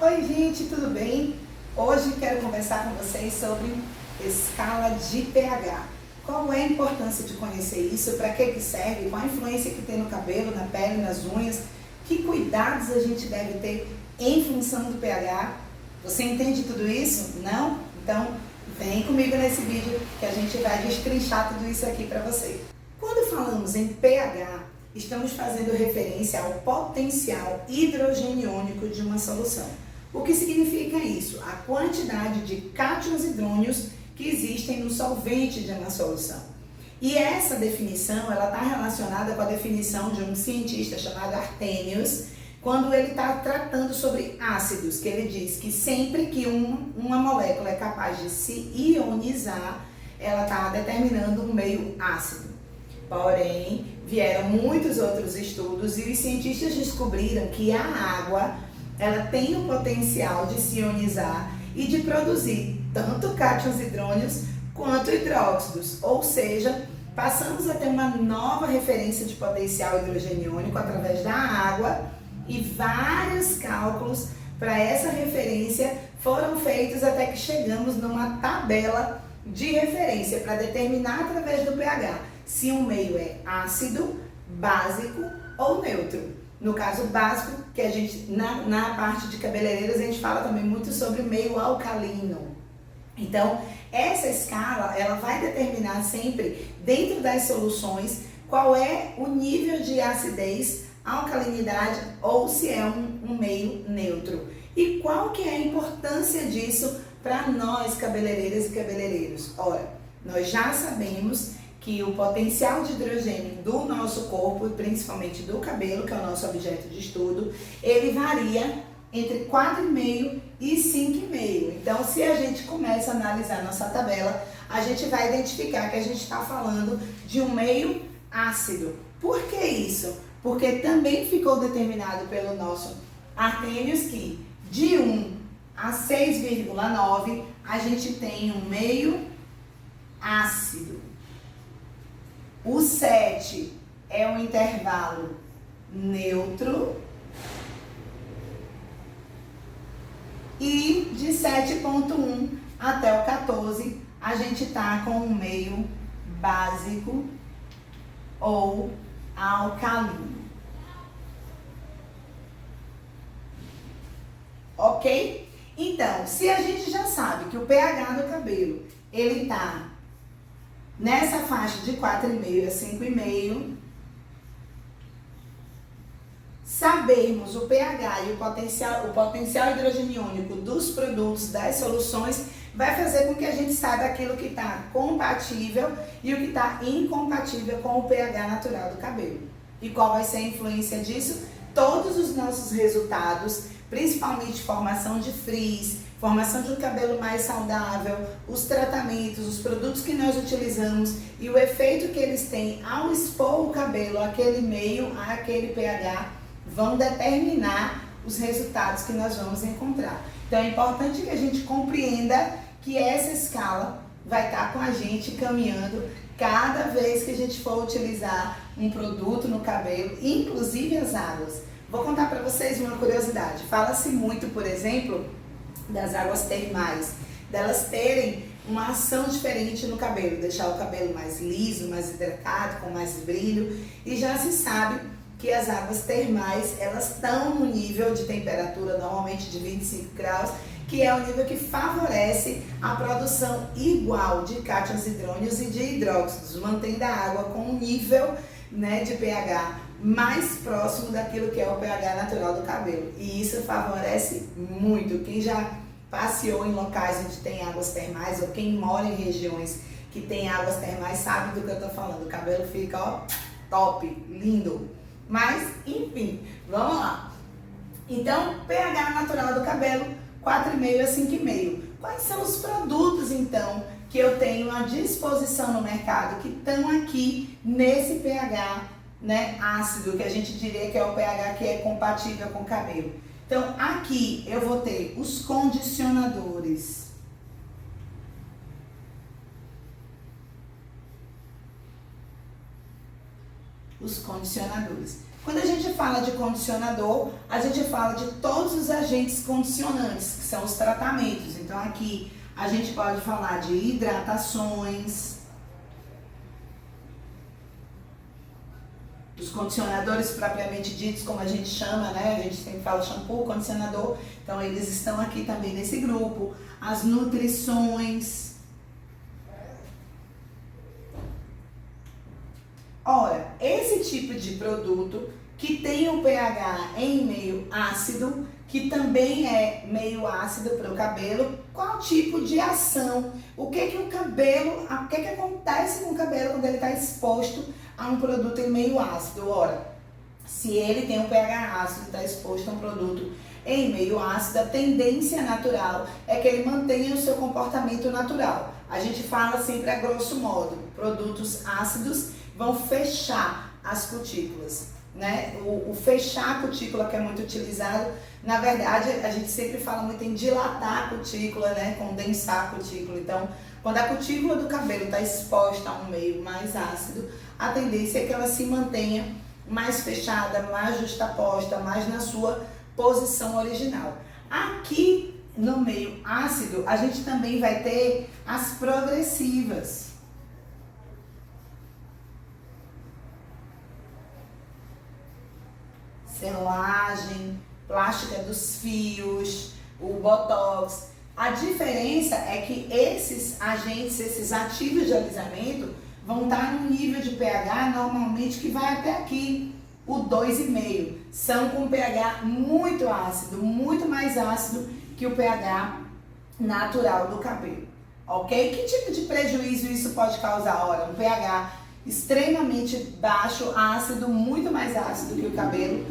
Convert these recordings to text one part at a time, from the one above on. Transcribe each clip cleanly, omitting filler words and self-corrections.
Oi gente, tudo bem? Hoje quero conversar com vocês sobre escala de pH. Qual é a importância de conhecer isso, para que serve, qual a influência que tem no cabelo, na pele, nas unhas, que cuidados a gente deve ter em função do pH. Você entende tudo isso? Não? Então vem comigo nesse vídeo que a gente vai destrinchar tudo isso aqui para você. Quando falamos em pH, estamos fazendo referência ao potencial hidrogeniônico de uma solução. O que significa isso? A quantidade de cátions hidrônios que existem no solvente de uma solução. E essa definição, ela está relacionada com a definição de um cientista chamado Arrhenius, quando ele está tratando sobre ácidos, que ele diz que sempre que uma molécula é capaz de se ionizar, ela está determinando um meio ácido. Porém, vieram muitos outros estudos e os cientistas descobriram que a água ela tem o potencial de se ionizar e de produzir tanto cátions hidrônios quanto hidróxidos, ou seja, passamos a ter uma nova referência de potencial hidrogeniônico através da água e vários cálculos para essa referência foram feitos até que chegamos numa tabela de referência para determinar através do pH se um meio é ácido, básico ou neutro. No caso básico, que a gente, na parte de cabeleireiros, a gente fala também muito sobre meio alcalino. Então, essa escala, ela vai determinar sempre, dentro das soluções, qual é o nível de acidez, alcalinidade ou se é um meio neutro. E qual que é a importância disso para nós, cabeleireiras e cabeleireiros? Ora, nós já sabemos que o potencial de hidrogênio do nosso corpo, principalmente do cabelo, que é o nosso objeto de estudo, ele varia entre 4,5 e 5,5. Então, se a gente começa a analisar nossa tabela, a gente vai identificar que a gente está falando de um meio ácido. Por que isso? Porque também ficou determinado pelo nosso Arrhenius que de 1 a 6,9 a gente tem um meio ácido. O 7 é um intervalo neutro e de 7,1 até o 14 a gente está com um meio básico ou alcalino. Ok? Então, se a gente já sabe que o pH do cabelo ele está nessa faixa de 4,5 a 5,5, sabermos o pH e o potencial hidrogeniônico dos produtos, das soluções, vai fazer com que a gente saiba aquilo que está compatível e o que está incompatível com o pH natural do cabelo. E qual vai ser a influência disso? Todos os nossos resultados, principalmente formação de frizz, formação de um cabelo mais saudável, os tratamentos, os produtos que nós utilizamos e o efeito que eles têm ao expor o cabelo àquele meio, àquele pH, vão determinar os resultados que nós vamos encontrar. Então é importante que a gente compreenda que essa escala vai estar com a gente caminhando cada vez que a gente for utilizar um produto no cabelo, inclusive as águas. Vou contar para vocês uma curiosidade. Fala-se muito, por exemplo, das águas termais, delas terem uma ação diferente no cabelo, deixar o cabelo mais liso, mais hidratado, com mais brilho, e já se sabe que as águas termais, elas estão no nível de temperatura normalmente de 25 graus, que é o nível que favorece a produção igual de cátions hidrônios e de hidróxidos, mantendo a água com um nível, de pH mais próximo daquilo que é o pH natural do cabelo. E isso favorece muito. Quem já passeou em locais onde tem águas termais ou quem mora em regiões que tem águas termais sabe do que eu tô falando. O cabelo fica, top, lindo. Mas, enfim, vamos lá. Então, pH natural do cabelo, 4,5 a 5,5. Quais são os produtos, então, que eu tenho à disposição no mercado que estão aqui nesse pH, ácido, que a gente diria que é o pH que é compatível com o cabelo? Então, aqui eu vou ter os condicionadores. Os condicionadores. Quando a gente fala de condicionador, a gente fala de todos os agentes condicionantes, que são os tratamentos. Então aqui a gente pode falar de hidratações, os condicionadores propriamente ditos, como a gente chama, né? A gente sempre fala shampoo, condicionador, então eles estão aqui também nesse grupo. As nutrições. Ora, esse tipo de produto que tem o pH em meio ácido, que também é meio ácido para o cabelo, qual tipo de ação? O que que acontece com o cabelo quando ele está exposto a um produto em meio ácido? Ora, se ele tem um pH ácido e está exposto a um produto em meio ácido, a tendência natural é que ele mantenha o seu comportamento natural. A gente fala sempre a grosso modo, produtos ácidos vão fechar as cutículas, né? O fechar a cutícula, que é muito utilizado, na verdade a gente sempre fala muito em dilatar a cutícula, né? Condensar a cutícula. Então, quando a cutícula do cabelo está exposta a um meio mais ácido, a tendência é que ela se mantenha mais fechada, mais justaposta, mais na sua posição original. Aqui no meio ácido, a gente também vai ter as progressivas. Selagem, plástica dos fios, o botox. A diferença é que esses agentes, esses ativos de alisamento, vão estar num nível de pH normalmente que vai até aqui, o 2,5. São com pH muito ácido, muito mais ácido que o pH natural do cabelo, ok? Que tipo de prejuízo isso pode causar? Ora, um pH extremamente baixo, ácido, muito mais ácido que o cabelo,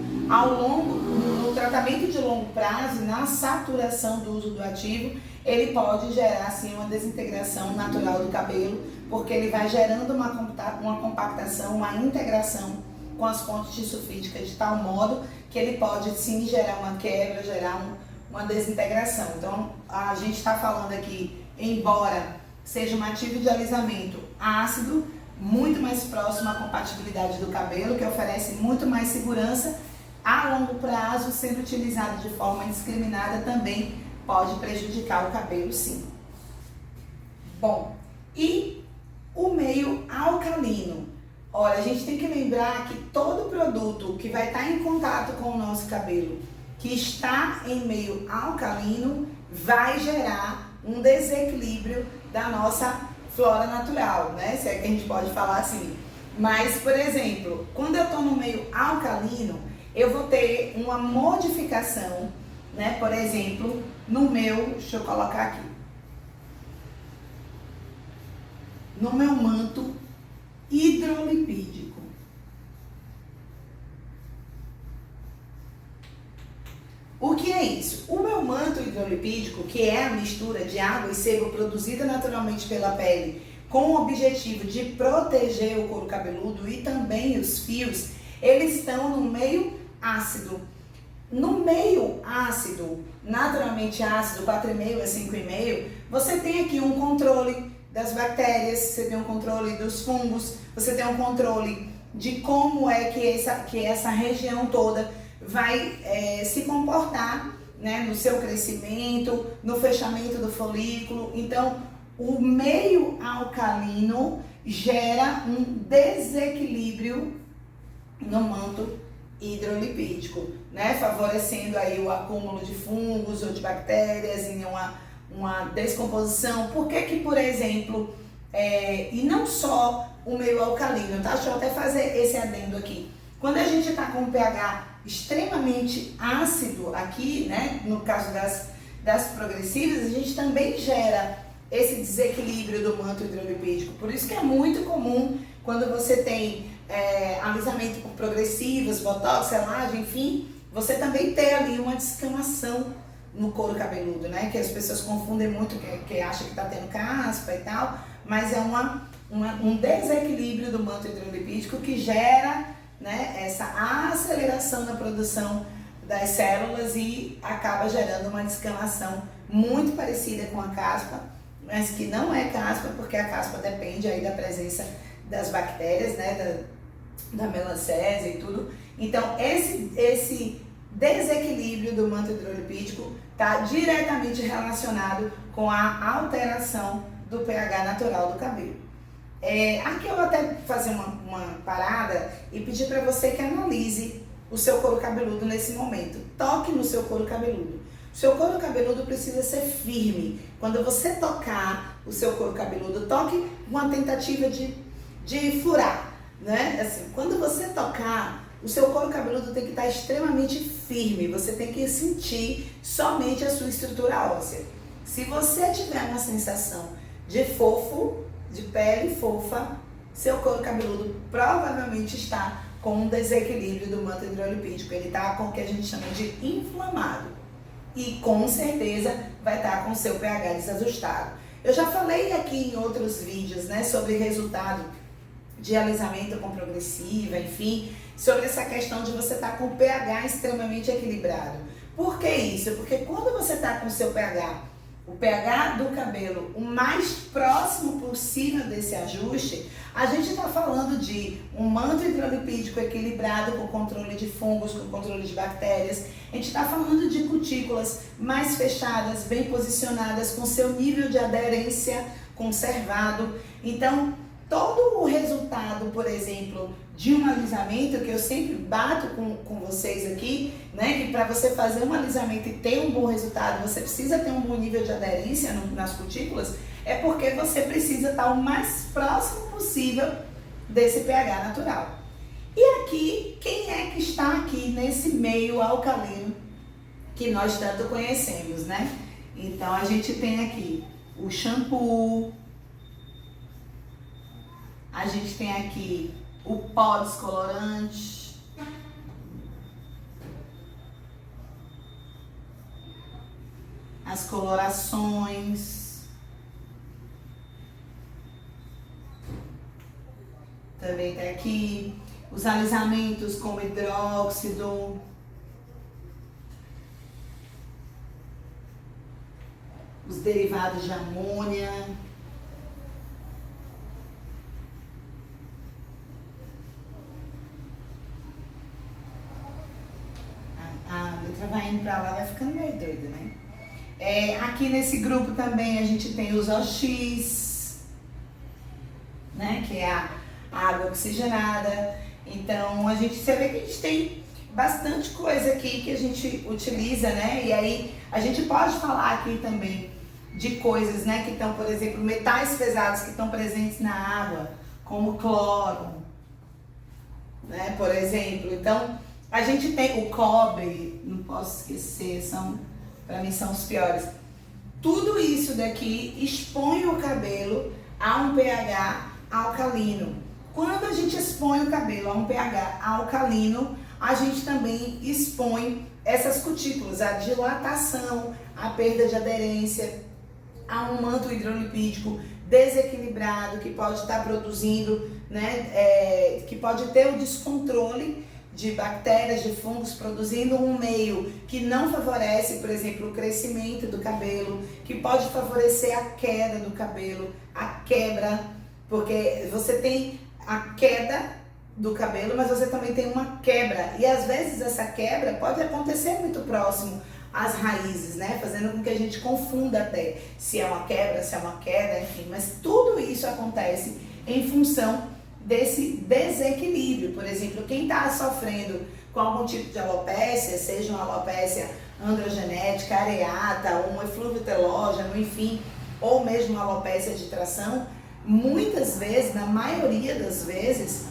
no tratamento de longo prazo, na saturação do uso do ativo, ele pode gerar assim uma desintegração natural do cabelo, porque ele vai gerando uma compactação, uma integração com as pontes tissuefídicas de tal modo que ele pode sim gerar uma quebra, gerar uma desintegração. Então a gente está falando aqui, embora seja um ativo de alisamento ácido, muito mais próximo à compatibilidade do cabelo, que oferece muito mais segurança, a longo prazo, sendo utilizado de forma indiscriminada, também pode prejudicar o cabelo, sim. Bom, e o meio alcalino? Olha, a gente tem que lembrar que todo produto que vai estar em contato com o nosso cabelo, que está em meio alcalino, vai gerar um desequilíbrio da nossa flora natural, né? Se é que a gente pode falar assim. Mas, por exemplo, quando eu estou no meio alcalino, eu vou ter uma modificação, né? Por exemplo, no meu, deixa eu colocar aqui, no meu manto hidrolipídico. O que é isso? O meu manto hidrolipídico, que é a mistura de água e sebo produzida naturalmente pela pele, com o objetivo de proteger o couro cabeludo e também os fios, eles estão no meio ácido. No meio ácido, naturalmente ácido, 4,5 a 5,5, você tem aqui um controle das bactérias, você tem um controle dos fungos, você tem um controle de como é que essa região toda vai se comportar, né, no seu crescimento, no fechamento do folículo. Então, o meio alcalino gera um desequilíbrio no manto hidrolipídico, né, favorecendo aí o acúmulo de fungos ou de bactérias em uma descomposição. Por que, por exemplo, e não só o meio alcalino, tá? Deixa eu até fazer esse adendo aqui. Quando a gente está com um pH extremamente ácido aqui, né, no caso das progressivas, a gente também gera esse desequilíbrio do manto hidrolipídico. Por isso que é muito comum quando você tem alisamento por progressivas, botox, selagem, enfim, você também ter ali uma descamação no couro cabeludo, né? Que as pessoas confundem muito, que acham que está tendo caspa e tal, mas é um desequilíbrio do manto hidrolipídico que gera, né, essa aceleração na produção das células e acaba gerando uma descamação muito parecida com a caspa, mas que não é caspa, porque a caspa depende aí da presença das bactérias, né, da melancésia e tudo. Então, esse desequilíbrio do manto hidrolipídico está diretamente relacionado com a alteração do pH natural do cabelo. Aqui eu vou até fazer uma parada e pedir para você que analise o seu couro cabeludo nesse momento. Toque no seu couro cabeludo. O seu couro cabeludo precisa ser firme. Quando você tocar o seu couro cabeludo, toque uma tentativa de furar, né? Assim, quando você tocar, o seu couro cabeludo tem que estar extremamente firme. Você tem que sentir somente a sua estrutura óssea. Se você tiver uma sensação de fofo, de pele fofa, seu couro cabeludo provavelmente está com um desequilíbrio do manto hidrolipídico. Ele está com o que a gente chama de inflamado. E com certeza vai estar com o seu pH desajustado. Eu já falei aqui em outros vídeos, né, sobre resultado de alisamento com progressiva, enfim, sobre essa questão de você estar com o pH extremamente equilibrado. Por que isso? Porque quando você está com o seu pH, o pH do cabelo o mais próximo possível desse ajuste, a gente está falando de um manto hidrolipídico equilibrado com controle de fungos, com controle de bactérias. A gente está falando de cutículas mais fechadas, bem posicionadas, com seu nível de aderência conservado. Então, todo o resultado, por exemplo, de um alisamento, que eu sempre bato com vocês aqui, né, que para você fazer um alisamento e ter um bom resultado, você precisa ter um bom nível de aderência nas cutículas, é porque você precisa estar o mais próximo possível desse pH natural. E aqui, quem é que está aqui nesse meio alcalino que nós tanto conhecemos, né? Então, a gente tem aqui o shampoo, a gente tem aqui o pó descolorante, as colorações, também tem aqui os alisamentos como hidróxido, os derivados de amônia, a letra vai indo pra lá, vai ficando meio doida, né? Aqui nesse grupo também a gente tem os OX, né? Que é a água oxigenada. Então, você vê que a gente tem bastante coisa aqui que a gente utiliza, né? E aí, a gente pode falar aqui também de coisas, né? Que estão, por exemplo, metais pesados que estão presentes na água, como cloro, né? Por exemplo. Então, a gente tem o cobre, não posso esquecer, para mim são os piores. Tudo isso daqui expõe o cabelo a um pH alcalino. Quando a gente expõe o cabelo a um pH alcalino, a gente também expõe essas cutículas, a dilatação, a perda de aderência, a um manto hidrolipídico desequilibrado que pode estar produzindo, né, que pode ter o descontrole de bactérias, de fungos, produzindo um meio que não favorece, por exemplo, o crescimento do cabelo, que pode favorecer a queda do cabelo, a quebra, porque você tem a queda do cabelo, mas você também tem uma quebra, e às vezes essa quebra pode acontecer muito próximo às raízes, né, fazendo com que a gente confunda até se é uma quebra, se é uma queda, enfim, mas tudo isso acontece em função desse desequilíbrio. Por exemplo, quem está sofrendo com algum tipo de alopécia, seja uma alopécia androgenética, areata, ou um eflúvio telógeno, enfim, ou mesmo uma alopécia de tração, muitas vezes, na maioria das vezes,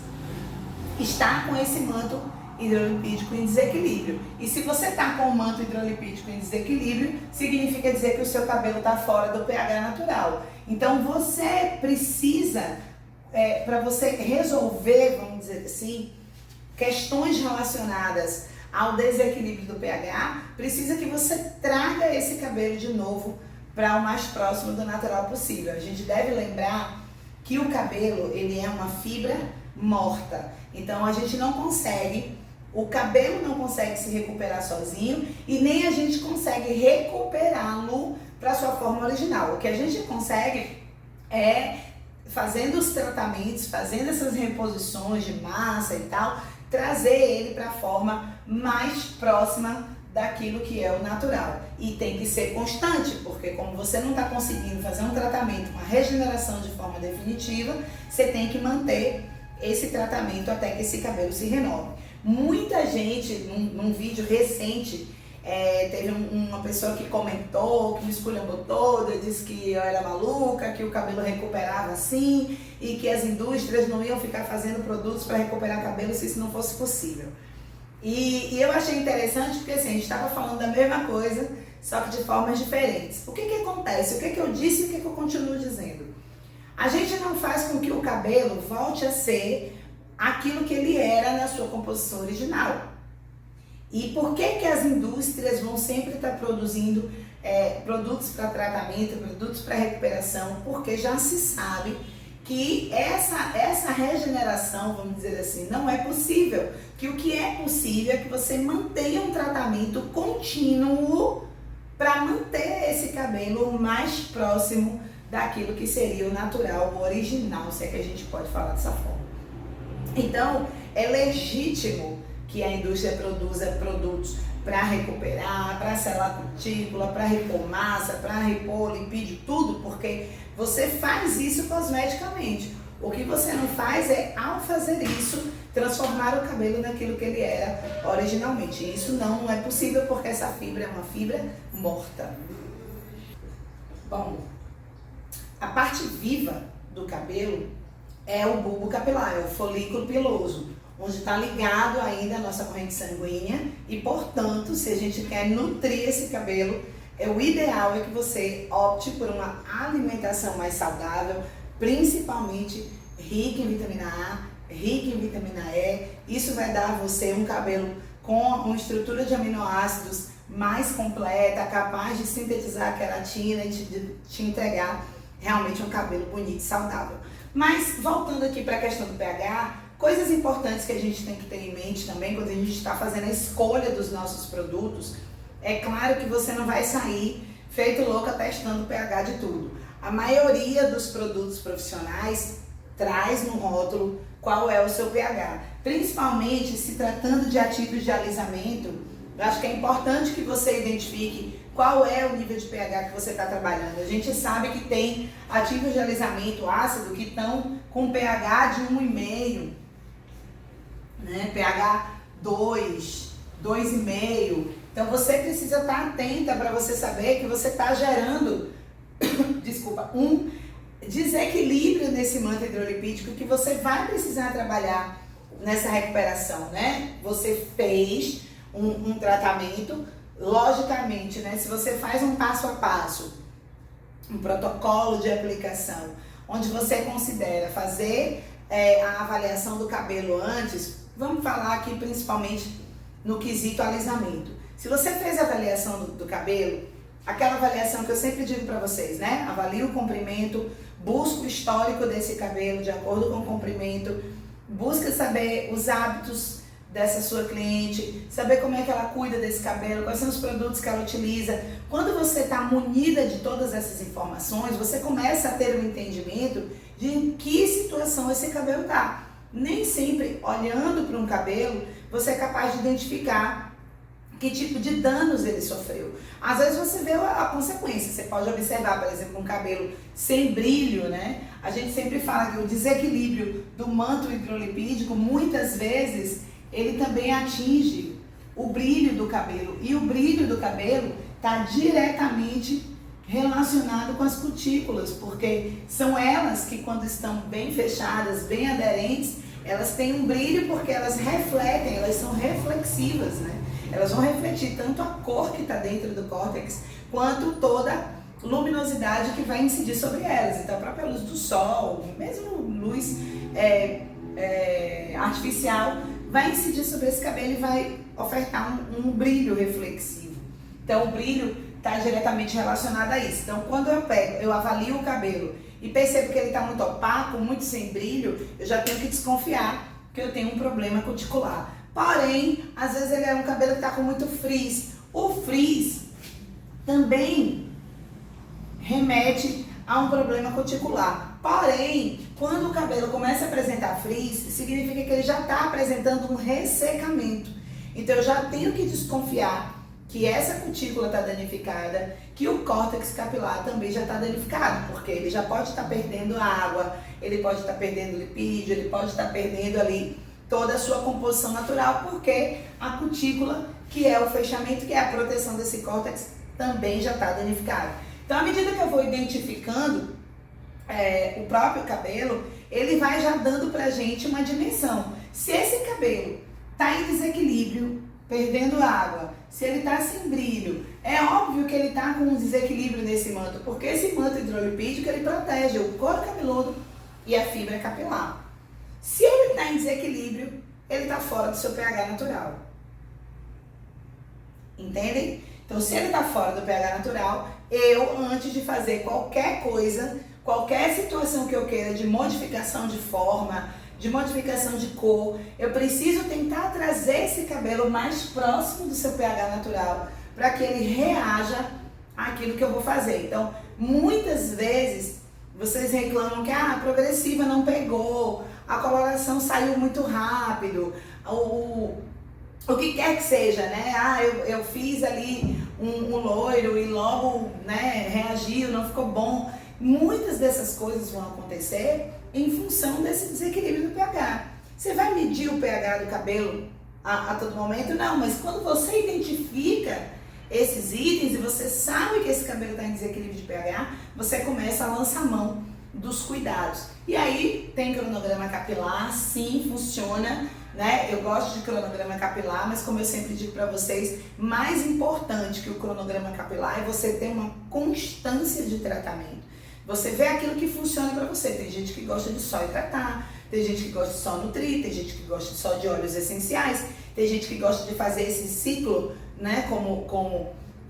está com esse manto hidrolipídico em desequilíbrio. E se você está com o manto hidrolipídico em desequilíbrio, significa dizer que o seu cabelo está fora do pH natural. Então, você precisa, para você resolver, vamos dizer assim, questões relacionadas ao desequilíbrio do pH, precisa que você traga esse cabelo de novo para o mais próximo do natural possível. A gente deve lembrar que o cabelo, ele é uma fibra morta. Então, a gente não consegue, o cabelo não consegue se recuperar sozinho e nem a gente consegue recuperá-lo para sua forma original. O que a gente consegue é fazendo os tratamentos, fazendo essas reposições de massa e tal, trazer ele para a forma mais próxima daquilo que é o natural. E tem que ser constante, porque como você não está conseguindo fazer um tratamento, uma regeneração de forma definitiva, você tem que manter esse tratamento até que esse cabelo se renove. Muita gente, num vídeo recente, teve uma pessoa que comentou, que me esculhambou toda, disse que eu era maluca, que o cabelo recuperava assim e que as indústrias não iam ficar fazendo produtos para recuperar cabelo se isso não fosse possível. E eu achei interessante porque assim, a gente estava falando da mesma coisa, só que de formas diferentes. O que acontece? O que eu disse e o que eu continuo dizendo? A gente não faz com que o cabelo volte a ser aquilo que ele era na sua composição original. E por que as indústrias vão sempre estar produzindo produtos para tratamento, produtos para recuperação? Porque já se sabe que essa regeneração, vamos dizer assim, não é possível. Que o que é possível é que você mantenha um tratamento contínuo para manter esse cabelo mais próximo daquilo que seria o natural, o original, se é que a gente pode falar dessa forma. Então, é legítimo que a indústria produza produtos para recuperar, para selar cutícula, para repor massa, para repor lipídio, tudo, porque você faz isso cosmeticamente. O que você não faz é, ao fazer isso, transformar o cabelo naquilo que ele era originalmente. E isso não é possível porque essa fibra é uma fibra morta. Bom, a parte viva do cabelo é o bulbo capilar, é o folículo piloso, onde está ligado ainda a nossa corrente sanguínea e, portanto, se a gente quer nutrir esse cabelo, o ideal é que você opte por uma alimentação mais saudável, principalmente rica em vitamina A, rica em vitamina E. Isso vai dar a você um cabelo com uma estrutura de aminoácidos mais completa, capaz de sintetizar a queratina e te entregar realmente um cabelo bonito e saudável. Mas, voltando aqui para a questão do pH, coisas importantes que a gente tem que ter em mente também quando a gente está fazendo a escolha dos nossos produtos. É claro que você não vai sair feito louca testando o pH de tudo. A maioria dos produtos profissionais traz no rótulo qual é o seu pH. Principalmente se tratando de ativos de alisamento, eu acho que é importante que você identifique qual é o nível de pH que você está trabalhando. A gente sabe que tem ativos de alisamento ácido que estão com pH de 1,5, né? pH 2, 2,5. Então você precisa estar atenta para você saber que você está gerando, um desequilíbrio nesse manto hidrolipídico que você vai precisar trabalhar nessa recuperação, né? Você fez um tratamento, logicamente, né? Se você faz um passo a passo, um protocolo de aplicação, onde você considera fazer a avaliação do cabelo antes, vamos falar aqui principalmente no quesito alisamento. Se você fez a avaliação do cabelo, aquela avaliação que eu sempre digo para vocês, né? Avalie o comprimento, busca o histórico desse cabelo de acordo com o comprimento, busca saber os hábitos dessa sua cliente, saber como é que ela cuida desse cabelo, quais são os produtos que ela utiliza. Quando você está munida de todas essas informações, você começa a ter um entendimento de em que situação esse cabelo está. Nem sempre, olhando para um cabelo, você é capaz de identificar que tipo de danos ele sofreu. Às vezes você vê a consequência. Você pode observar, por exemplo, um cabelo sem brilho, né? A gente sempre fala que o desequilíbrio do manto hidrolipídico, muitas vezes, ele também atinge o brilho do cabelo. E o brilho do cabelo está diretamente relacionado com as cutículas, porque são elas que, quando estão bem fechadas, bem aderentes, elas têm um brilho porque elas refletem, elas são reflexivas, né? Elas vão refletir tanto a cor que está dentro do córtex, quanto toda a luminosidade que vai incidir sobre elas. Então, a própria luz do sol, mesmo luz artificial, vai incidir sobre esse cabelo e vai ofertar um brilho reflexivo. Então, o brilho está diretamente relacionado a isso. Então, quando eu avalio o cabelo e percebo que ele está muito opaco, muito sem brilho, eu já tenho que desconfiar que eu tenho um problema cuticular. Porém, às vezes ele é um cabelo que está com muito frizz. O frizz também remete a um problema cuticular. Porém, quando o cabelo começa a apresentar frizz, significa que ele já está apresentando um ressecamento. Então eu já tenho que desconfiar que essa cutícula está danificada, que o córtex capilar também já está danificado, porque ele já pode estar perdendo água, ele pode estar perdendo lipídio, ele pode estar perdendo ali toda a sua composição natural, porque a cutícula, que é o fechamento, que é a proteção desse córtex, também já está danificada. Então, à medida que eu vou identificando o próprio cabelo, ele vai já dando pra gente uma dimensão. Se esse cabelo está em desequilíbrio, perdendo água, se ele está sem brilho, é óbvio que ele está com um desequilíbrio nesse manto, porque esse manto hidrolipídico ele protege o couro cabeludo e a fibra capilar. Se ele está em desequilíbrio, ele está fora do seu pH natural. Entendem? Então, se ele está fora do pH natural, eu, antes de fazer qualquer coisa, qualquer situação que eu queira de modificação de forma, de modificação de cor, eu preciso tentar trazer esse cabelo mais próximo do seu pH natural, para que ele reaja àquilo que eu vou fazer. Então, muitas vezes, vocês reclamam que a progressiva não pegou, a coloração saiu muito rápido, o que quer que seja, né? Eu fiz ali um loiro e logo, né, reagiu, não ficou bom. Muitas dessas coisas vão acontecer em função desse desequilíbrio do pH. Você vai medir o pH do cabelo a todo momento? Não, mas quando você identifica esses itens e você sabe que esse cabelo está em desequilíbrio de pH, você começa a lançar mão dos cuidados. E aí tem cronograma capilar, sim, funciona, né? Eu gosto de cronograma capilar, mas como eu sempre digo para vocês, mais importante que o cronograma capilar é você ter uma constância de tratamento. Você vê aquilo que funciona para você. Tem gente que gosta de só hidratar, tem gente que gosta de só nutrir, tem gente que gosta só de óleos essenciais, tem gente que gosta de fazer esse ciclo, né, como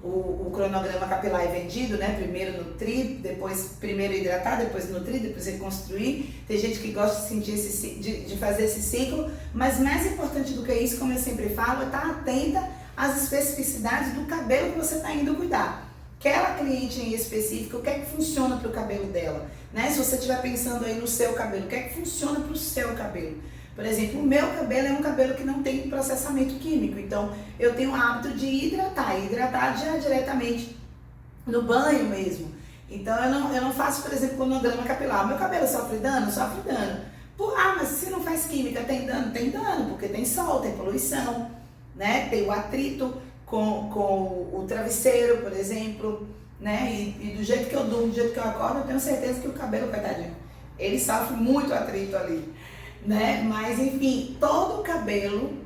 o cronograma capilar é vendido, né, primeiro nutrir, depois primeiro hidratar, depois nutrir, depois reconstruir. Tem gente que gosta de sentir de fazer esse ciclo, mas mais importante do que isso, como eu sempre falo, é estar atenta às especificidades do cabelo que você está indo cuidar. Aquela cliente em específico, o que é que funciona para o cabelo dela, né? Se você estiver pensando aí no seu cabelo, o que é que funciona para o seu cabelo? Por exemplo, o meu cabelo é um cabelo que não tem processamento químico, então eu tenho o hábito de hidratar já diretamente no banho mesmo. Então eu não faço, por exemplo, cronograma capilar. Meu cabelo sofre dano? Sofre dano. Mas se não faz química, tem dano? Tem dano, porque tem sol, tem poluição, né? Tem o atrito com o travesseiro, por exemplo, né? E do jeito que eu durmo, do jeito que eu acordo, eu tenho certeza que o cabelo, coitadinho, ele sofre muito atrito ali, né? Mas enfim, todo o cabelo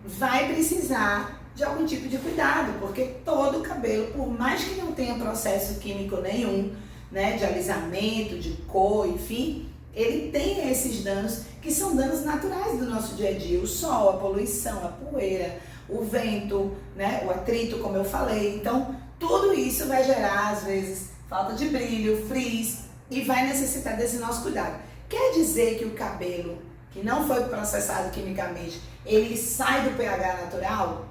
vai precisar de algum tipo de cuidado, porque todo o cabelo, por mais que não tenha processo químico nenhum, né, de alisamento, de cor, enfim, ele tem esses danos que são danos naturais do nosso dia a dia: o sol, a poluição, a poeira, o vento, né, o atrito, como eu falei. Então, tudo isso vai gerar, às vezes, falta de brilho, frizz, e vai necessitar desse nosso cuidado. Quer dizer que o cabelo que não foi processado quimicamente, ele sai do pH natural?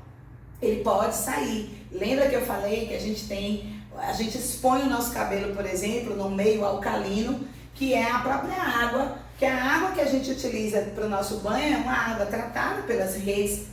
Ele pode sair. Lembra que eu falei que a gente expõe o nosso cabelo, por exemplo, no meio alcalino, que é a própria água, que a água que a gente utiliza para o nosso banho é uma água tratada pelas redes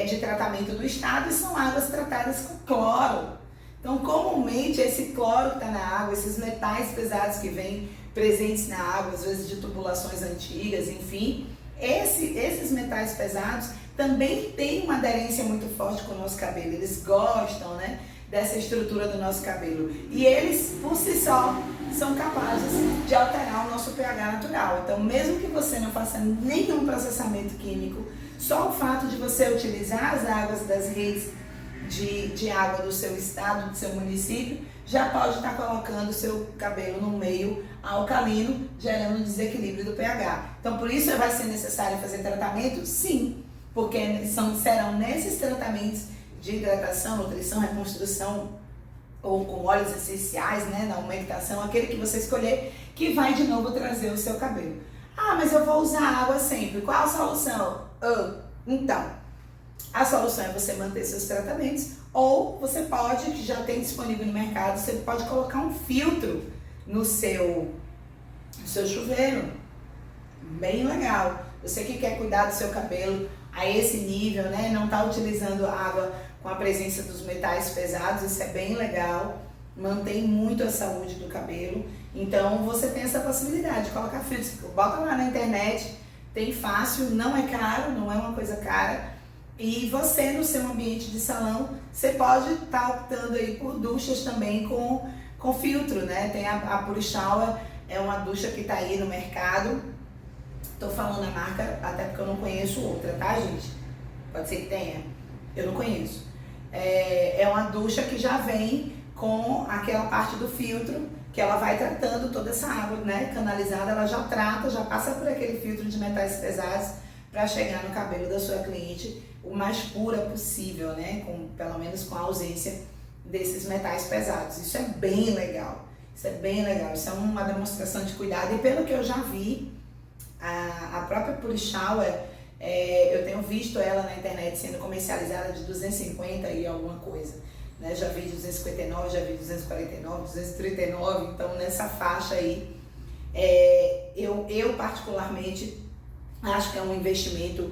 de tratamento do estado, e são águas tratadas com cloro. Então, comumente, esse cloro que está na água, esses metais pesados que vêm presentes na água, às vezes de tubulações antigas, enfim, esses metais pesados também têm uma aderência muito forte com o nosso cabelo. Eles gostam, né, dessa estrutura do nosso cabelo. E eles, por si só, são capazes de alterar o nosso pH natural. Então, mesmo que você não faça nenhum processamento químico, só o fato de você utilizar as águas das redes de água do seu estado, do seu município, já pode estar colocando o seu cabelo no meio alcalino, gerando um desequilíbrio do pH. Então, por isso vai ser necessário fazer tratamento? Sim, porque serão nesses tratamentos de hidratação, nutrição, reconstrução, ou com óleos essenciais, né, na umectação, aquele que você escolher, que vai de novo trazer o seu cabelo. Mas eu vou usar água sempre. Qual a solução? Então, a solução é você manter seus tratamentos, ou você pode, que já tem disponível no mercado, você pode colocar um filtro no seu o seu chuveiro. Bem legal. Você que quer cuidar do seu cabelo a esse nível, né? Não está utilizando água com a presença dos metais pesados, isso é bem legal. Mantém muito a saúde do cabelo. Então você tem essa possibilidade de colocar filtros. Bota lá na internet, tem fácil, não é caro, não é uma coisa cara. E você no seu ambiente de salão, você pode estar optando aí por duchas também com filtro, né? Tem a Pure Shower, é uma ducha que está aí no mercado. Tô falando a marca até porque eu não conheço outra, tá, gente? Pode ser que tenha, eu não conheço. É uma ducha que já vem com aquela parte do filtro, que ela vai tratando toda essa água, né, canalizada, ela já trata, já passa por aquele filtro de metais pesados para chegar no cabelo da sua cliente o mais pura possível, né, pelo menos com a ausência desses metais pesados. Isso é bem legal, isso é bem legal, isso é uma demonstração de cuidado. E pelo que eu já vi, a própria Pure Shower, eu tenho visto ela na internet sendo comercializada de 250 e alguma coisa, né? Já vi 259, já vi 249, 239, então nessa faixa aí, eu particularmente acho que é um investimento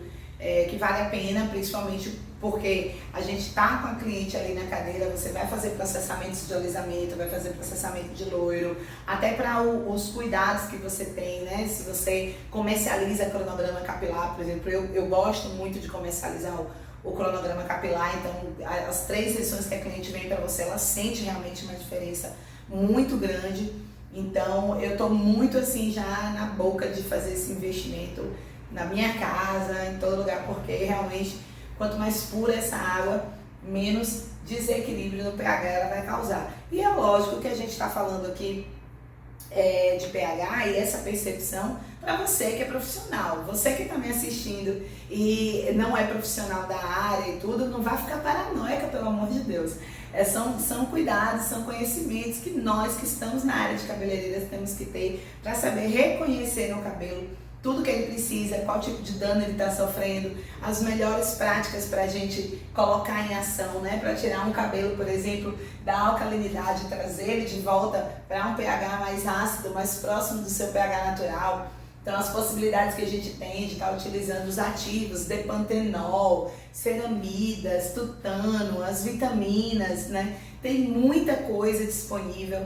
que vale a pena, principalmente porque a gente está com a cliente ali na cadeira, você vai fazer processamentos de alisamento, vai fazer processamento de loiro, até para os cuidados que você tem, né? Se você comercializa cronograma capilar, por exemplo, eu gosto muito de comercializar o cronograma capilar, então as 3 sessões que a cliente vem para você, ela sente realmente uma diferença muito grande. Então eu tô muito assim já na boca de fazer esse investimento na minha casa, em todo lugar, porque realmente quanto mais pura essa água, menos desequilíbrio no pH ela vai causar. E é lógico que a gente está falando aqui de pH e essa percepção para você que é profissional. Você que está me assistindo e não é profissional da área e tudo, não vai ficar paranoica, pelo amor de Deus. São cuidados, são conhecimentos que nós que estamos na área de cabeleireiras temos que ter para saber reconhecer no cabelo tudo que ele precisa, qual tipo de dano ele está sofrendo, as melhores práticas para a gente colocar em ação, né? Para tirar um cabelo, por exemplo, da alcalinidade, trazer ele de volta para um pH mais ácido, mais próximo do seu pH natural. Então as possibilidades que a gente tem de estar utilizando os ativos, depantenol, ceramidas, tutano, as vitaminas, né? Tem muita coisa disponível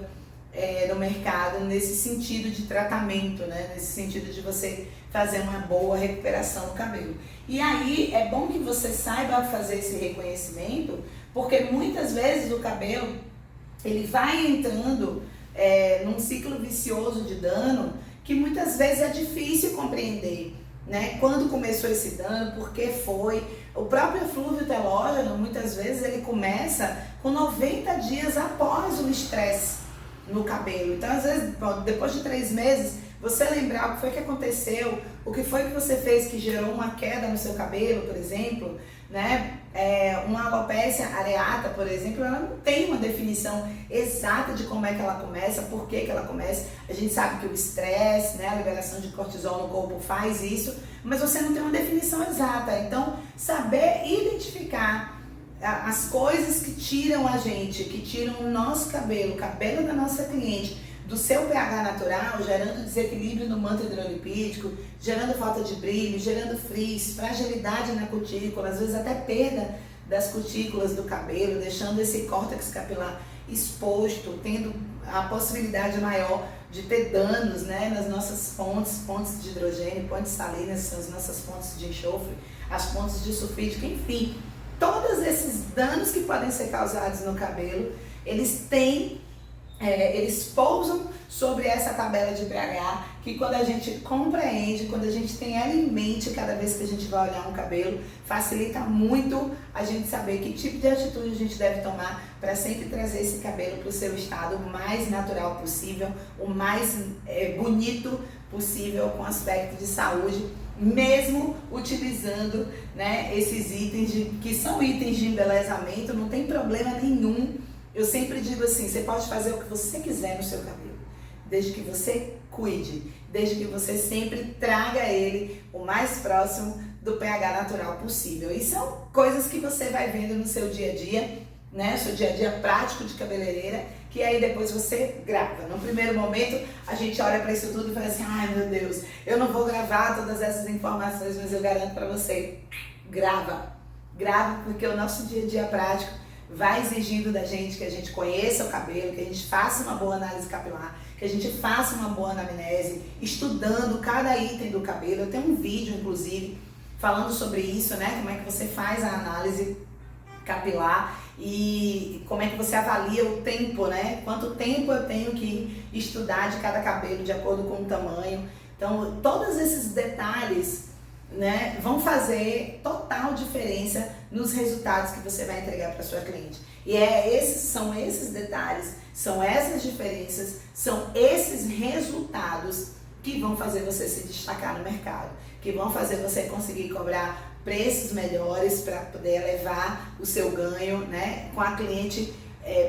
no mercado nesse sentido de tratamento, né? Nesse sentido de você fazer uma boa recuperação no cabelo. E aí é bom que você saiba fazer esse reconhecimento, porque muitas vezes o cabelo ele vai entrando num ciclo vicioso de dano que muitas vezes é difícil compreender, né? Quando começou esse dano, por que foi? O próprio eflúvio telógeno, muitas vezes, ele começa com 90 dias após o estresse no cabelo. Então, às vezes, depois de 3 meses, você lembrar o que foi que aconteceu, o que foi que você fez que gerou uma queda no seu cabelo, por exemplo, né? Uma alopecia areata, por exemplo, ela não tem uma definição exata de como é que ela começa, por que que ela começa. A gente sabe que o estresse, né, a liberação de cortisol no corpo faz isso, mas você não tem uma definição exata. Então, saber identificar as coisas que tiram a gente, que tiram o nosso cabelo, o cabelo da nossa cliente, do seu pH natural, gerando desequilíbrio no manto hidrolipídico, gerando falta de brilho, gerando frizz, fragilidade na cutícula, às vezes até perda das cutículas do cabelo, deixando esse córtex capilar exposto, tendo a possibilidade maior de ter danos, né, nas nossas fontes de hidrogênio, fontes salinas, são as nossas fontes de enxofre, as fontes de sulfídeo, enfim. Todos esses danos que podem ser causados no cabelo, eles pousam sobre essa tabela de pH, que quando a gente compreende, quando a gente tem ela em mente cada vez que a gente vai olhar um cabelo, facilita muito a gente saber que tipo de atitude a gente deve tomar para sempre trazer esse cabelo para o seu estado o mais natural possível, o mais bonito possível, com aspecto de saúde, mesmo utilizando, né, esses itens que são itens de embelezamento, não tem problema nenhum. Eu sempre digo assim, você pode fazer o que você quiser no seu cabelo, desde que você cuide, desde que você sempre traga ele o mais próximo do pH natural possível. E são coisas que você vai vendo no seu dia a dia, né, seu dia a dia prático de cabeleireira, que aí depois você grava. No primeiro momento, a gente olha para isso tudo e fala assim, ai meu Deus, eu não vou gravar todas essas informações, mas eu garanto para você, grava. Grava, porque o nosso dia a dia prático vai exigindo da gente que a gente conheça o cabelo, que a gente faça uma boa análise capilar, que a gente faça uma boa anamnese, estudando cada item do cabelo. Eu tenho um vídeo, inclusive, falando sobre isso, né? Como é que você faz a análise capilar e como é que você avalia o tempo, né? Quanto tempo eu tenho que estudar de cada cabelo de acordo com o tamanho. Então, todos esses detalhes, né, vão fazer total diferença nos resultados que você vai entregar para sua cliente. E são esses detalhes, são essas diferenças, são esses resultados que vão fazer você se destacar no mercado, que vão fazer você conseguir cobrar preços melhores para poder elevar o seu ganho, né, com a cliente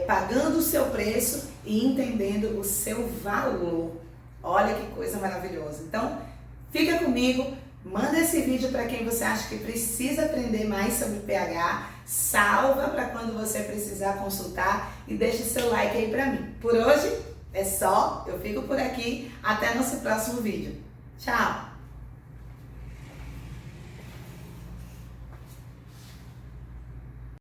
pagando o seu preço e entendendo o seu valor. Olha que coisa maravilhosa. Então, fica comigo. Manda esse vídeo para quem você acha que precisa aprender mais sobre pH, salva para quando você precisar consultar e deixa o seu like aí para mim. Por hoje é só, eu fico por aqui, até nosso próximo vídeo. Tchau!